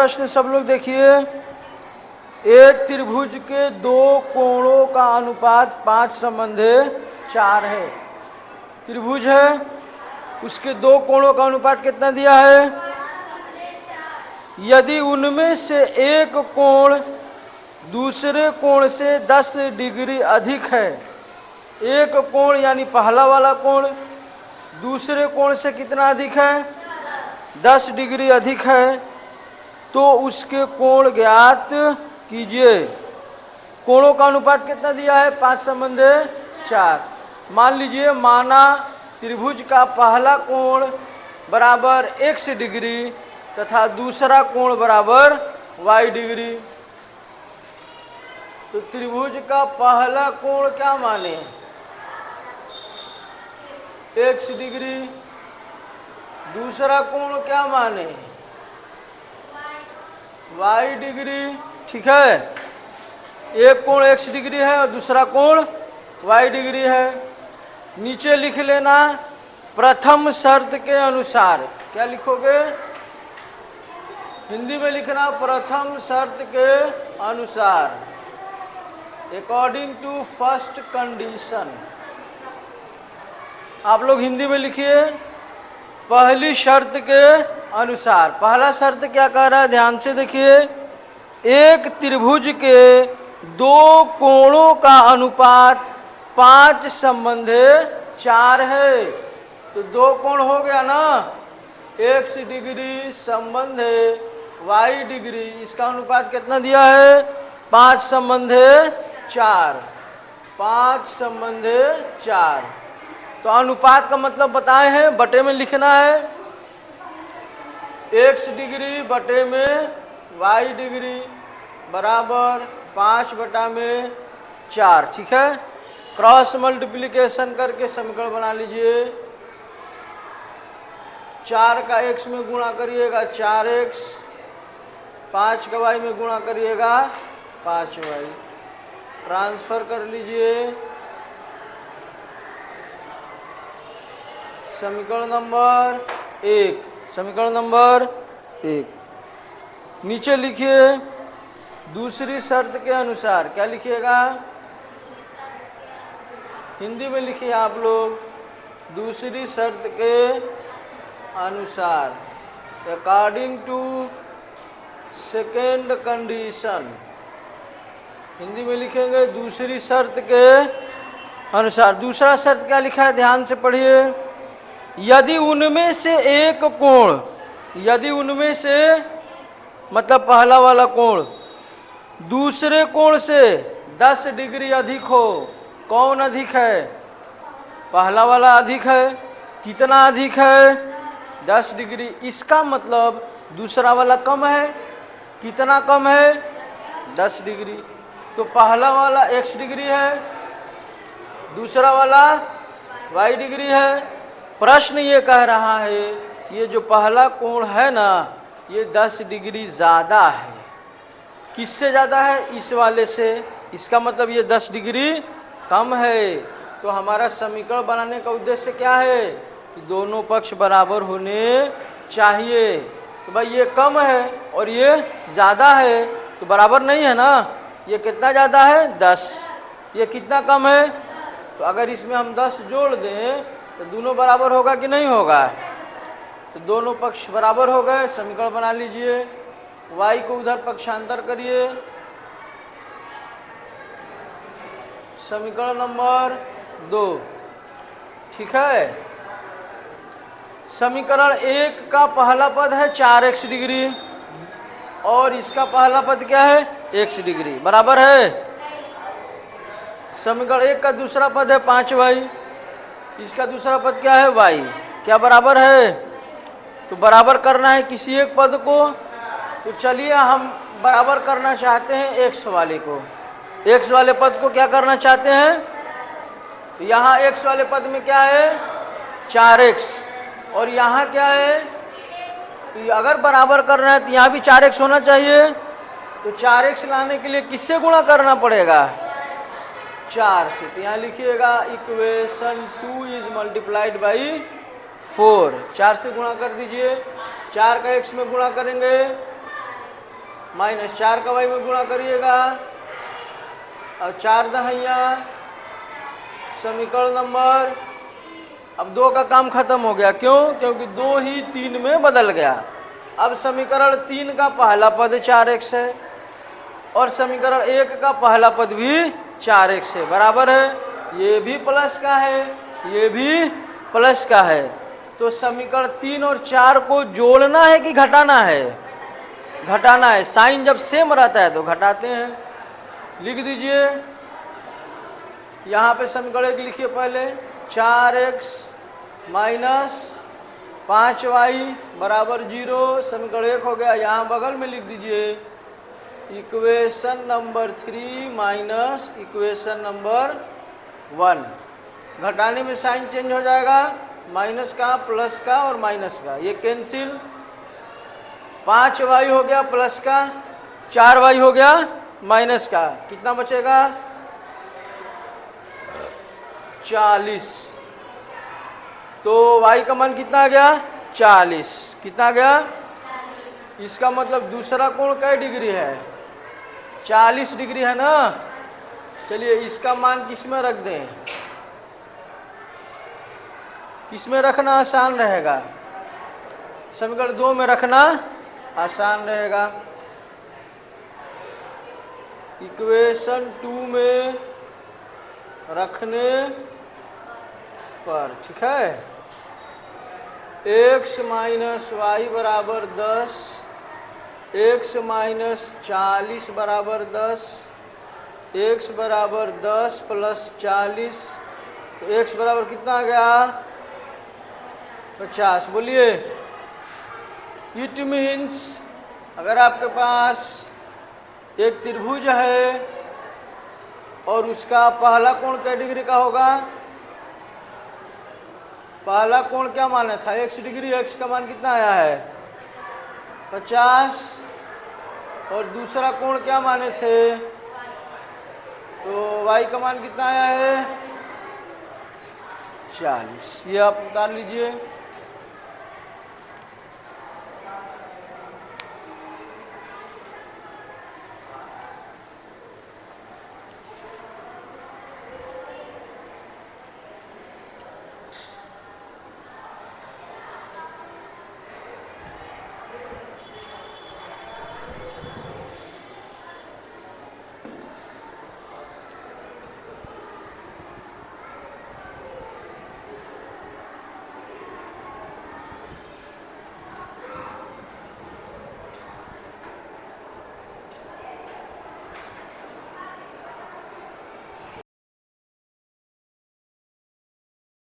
प्रश्न सब लोग देखिए। एक त्रिभुज के दो कोणों का अनुपात 5:4 है। त्रिभुज है, उसके दो कोणों का अनुपात कितना दिया है? यदि उनमें से एक कोण दूसरे कोण से 10 डिग्री अधिक है, एक कोण यानी पहला वाला कोण दूसरे कोण से कितना अधिक है? 10 डिग्री अधिक है, तो उसके कोण ज्ञात कीजिए। कोणों का अनुपात कितना दिया है? 5:4। मान लीजिए, माना त्रिभुज का पहला कोण बराबर x डिग्री तथा दूसरा कोण बराबर y डिग्री। तो त्रिभुज का पहला कोण क्या माने? x degree. दूसरा कोण क्या माने? y degree. ठीक है, एक कोण x डिग्री है और दूसरा कोण y डिग्री है। नीचे लिख लेना प्रथम शर्त के अनुसार। क्या लिखोगे? हिंदी में लिखना प्रथम शर्त के अनुसार, अकॉर्डिंग टू फर्स्ट कंडीशन। आप लोग हिंदी में लिखिए पहली शर्त के अनुसार। पहला शर्त क्या कह रहा है, ध्यान से देखिए। एक त्रिभुज के दो कोणों का अनुपात 5:4 है। तो दो कोण हो गया ना, x डिग्री संबंधे y डिग्री, इसका अनुपात कितना दिया है? 5:4। 5:4। तो अनुपात का मतलब बताए हैं, बटे में लिखना है। x डिग्री बटे में y डिग्री बराबर 5/4। ठीक है, क्रॉस मल्टीप्लिकेशन करके समीकरण बना लीजिए। 4 का x में गुणा करिएगा 4x, 5 का y में गुणा करिएगा 5y। ट्रांसफर कर लीजिए। समीकरण नंबर 1। समीकरण नंबर 1 नीचे लिखिए दूसरी शर्त के अनुसार। क्या लिखिएगा? हिंदी में लिखिए आप लोग, दूसरी शर्त के अनुसार, according to second condition. Hindi में लिखेंगे दूसरी शर्त के अनुसार। दूसरा शर्त क्या लिखा है, ध्यान से पढ़िए। यदि उनमें से एक कोण, यदि उनमें से मतलब पहला वाला कोण दूसरे कोण से 10 डिग्री अधिक हो। कौन अधिक है? पहला वाला अधिक है। कितना अधिक है? 10 डिग्री। इसका मतलब दूसरा वाला कम है। कितना कम है? 10 डिग्री। तो पहला वाला x डिग्री है, दूसरा वाला y डिग्री है। प्रश्न ये कह रहा है, ये जो पहला कोण है ना, ये 10 डिग्री ज़्यादा है। किससे ज़्यादा है? इस वाले से। इसका मतलब ये 10 डिग्री कम है। तो हमारा समीकरण बनाने का उद्देश्य क्या है कि दोनों पक्ष बराबर होने चाहिए। तो भाई ये कम है और ये ज़्यादा है, तो बराबर नहीं है ना। ये कितना ज़्यादा है? 10। ये कितना कम है? तो अगर इसमें हम 10 जोड़ दें तो दोनों बराबर होगा कि नहीं होगा? तो दोनों पक्ष बराबर हो गए। समीकरण बना लीजिए। y को उधर पक्षांतर करिए। समीकरण नंबर 2। ठीक है, समीकरण 1 का पहला पद है 4x डिग्री और इसका पहला पद क्या है? x degree. बराबर है। समीकरण 1 का दूसरा पद है 5y, इसका दूसरा पद क्या है? y। क्या बराबर है? तो बराबर करना है किसी एक पद को। तो चलिए हम बराबर करना चाहते हैं x वाले को। x वाले पद को क्या करना चाहते हैं? तो यहाँ x वाले पद में क्या है? 4x और यहाँ क्या है? तो अगर बराबर करना है तो यहाँ भी 4x होना चाहिए। तो 4x लाने के लिए किससे गुणा करना पड़ेगा? 4 से। तो यहाँ लिखिएगा इक्वेशन 2 इज मल्टीप्लाइड बाई 4। 4 से गुणा कर दीजिए। 4 का x में गुणा करेंगे माइनस 4 का वाई में गुणा करिएगा और 4 दहाइया समीकरण नंबर। अब 2 का काम खत्म हो गया, क्यों? क्योंकि 2 ही 3 में बदल गया। अब समीकरण 3 का पहला पद 4x है और समीकरण 1 का पहला पद भी 4x है, बराबर है। ये भी प्लस का है, ये भी प्लस का है। तो समीकरण 3 और 4 को जोड़ना है कि घटाना है? घटाना है। साइन जब सेम रहता है तो घटाते हैं। लिख दीजिए, यहाँ पे समीकरण 1 लिखिए पहले, 4x माइनस 5y बराबर 0। समीकरण 1 हो गया। यहाँ बगल में लिख दीजिए equation number 3 minus equation number 1। घटाने में साइन चेंज हो जाएगा, माइनस का, प्लस का और माइनस का, ये कैंसिल। 5y हो गया प्लस का, 4y हो गया माइनस का, कितना बचेगा? 40। तो y का मान कितना आ गया? 40। कितना आ गया? इसका मतलब दूसरा कोण कै डिग्री है? 40 डिग्री है ना। चलिए इसका मान किस में रख दें? किसमें रखना आसान रहेगा? समीकरण 2 में रखना आसान रहेगा। इक्वेशन 2 में रखने पर, ठीक है, x माइनस वाई बराबर 10, x माइनस 40 बराबर 10, x बराबर 10 प्लस 40, तो x बराबर कितना आ गया? 50। बोलिए, इट मीन्स अगर आपके पास एक त्रिभुज है और उसका पहला कोण क्या डिग्री का होगा? पहला कोण क्या माना था? x degree. x का मान कितना आया है? 50। और दूसरा कोण क्या माने थे? तो y का मान कितना आया है? 40। ये आप उतार लीजिए।